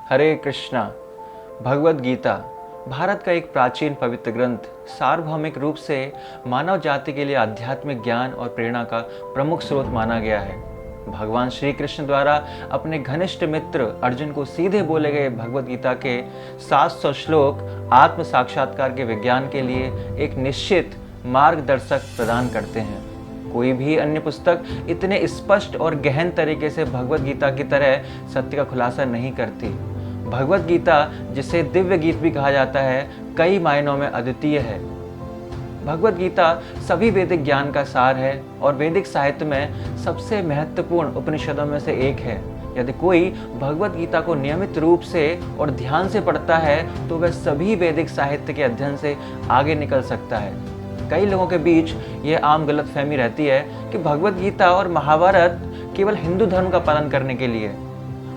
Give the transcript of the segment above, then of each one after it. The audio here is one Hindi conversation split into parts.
हरे कृष्णा। भगवद गीता भारत का एक प्राचीन पवित्र ग्रंथ सार्वभौमिक रूप से मानव जाति के लिए आध्यात्मिक ज्ञान और प्रेरणा का प्रमुख स्रोत माना गया है। भगवान श्री कृष्ण द्वारा अपने घनिष्ठ मित्र अर्जुन को सीधे बोले गए भगवद गीता के 700 श्लोक आत्म साक्षात्कार के विज्ञान के लिए एक निश्चित मार्गदर्शक प्रदान करते हैं। कोई भी अन्य पुस्तक इतने स्पष्ट और गहन तरीके से भगवद गीता की तरह सत्य का खुलासा नहीं करती। भगवद गीता, जिसे दिव्य गीत भी कहा जाता है, कई मायनों में अद्वितीय है। भगवद गीता सभी वैदिक ज्ञान का सार है और वैदिक साहित्य में सबसे महत्वपूर्ण उपनिषदों में से एक है। यदि कोई भगवद गीता को नियमित रूप से और ध्यान से पढ़ता है तो वह सभी वैदिक साहित्य के अध्ययन से आगे निकल सकता है। कई लोगों के बीच यह आम गलतफहमी रहती है कि भगवद गीता और महाभारत केवल हिंदू धर्म का पालन करने के लिए।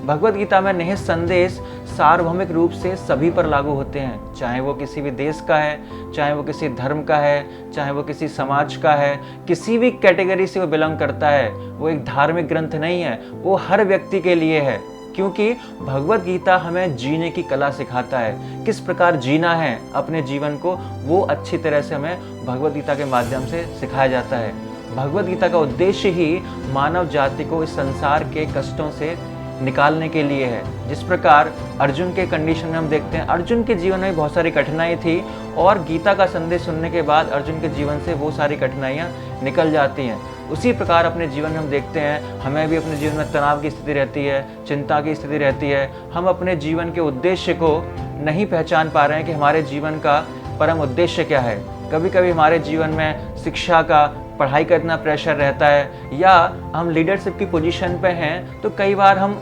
भगवद गीता में निहित संदेश सार्वभौमिक रूप से सभी पर लागू होते हैं, चाहे वो किसी भी देश का है, चाहे वो किसी धर्म का है, चाहे वो किसी समाज का है, किसी भी कैटेगरी से वो बिलोंग करता है। वो एक धार्मिक ग्रंथ नहीं है, वो हर व्यक्ति के लिए है, क्योंकि भगवद गीता हमें जीने की कला सिखाता है। किस प्रकार जीना है अपने जीवन को, वो अच्छी तरह से हमें भगवद गीता के माध्यम से सिखाया जाता है। भगवद गीता का उद्देश्य ही मानव जाति को इस संसार के कष्टों से निकालने के लिए है। जिस प्रकार अर्जुन के कंडीशन में हम देखते हैं, अर्जुन के जीवन में बहुत सारी कठिनाई थी और गीता का संदेश सुनने के बाद अर्जुन के जीवन से वो सारी कठिनाइयाँ निकल जाती हैं। उसी प्रकार अपने जीवन में हम देखते हैं, हमें भी अपने जीवन में तनाव की स्थिति रहती है, चिंता की स्थिति रहती है। हम अपने जीवन के उद्देश्य को नहीं पहचान पा रहे हैं कि हमारे जीवन का परम उद्देश्य क्या है। कभी कभी हमारे जीवन में शिक्षा का, पढ़ाई का इतना प्रेशर रहता है, या हम लीडरशिप की पोजीशन पे हैं तो कई बार हम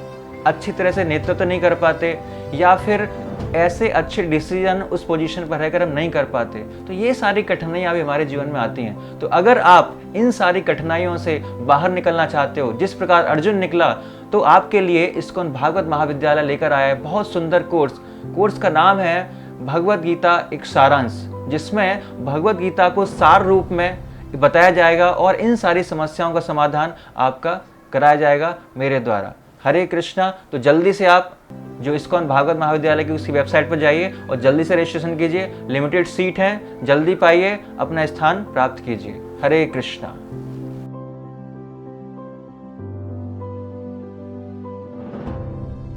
अच्छी तरह से नेतृत्व नहीं कर पाते, या फिर ऐसे अच्छे डिसीजन उस पोजीशन पर रहकर हम नहीं कर पाते। तो ये सारी कठिनाइयाँ भी हमारे जीवन में आती हैं। तो अगर आप इन सारी कठिनाइयों से बाहर निकलना चाहते हो, जिस प्रकार अर्जुन निकला, तो आपके लिए इस्कॉन भागवत महाविद्यालय लेकर आया है बहुत सुंदर कोर्स का नाम है भगवद गीता एक सारांश, जिसमें भगवद गीता को सार रूप में बताया जाएगा और इन सारी समस्याओं का समाधान आपका कराया जाएगा मेरे द्वारा। हरे कृष्णा। तो जल्दी से आप जो इस्कॉन भागवत महाविद्यालय की उसकी वेबसाइट पर जाइए और जल्दी से रजिस्ट्रेशन कीजिए। लिमिटेड सीट है, जल्दी पाइए, अपना स्थान प्राप्त कीजिए। हरे कृष्णा।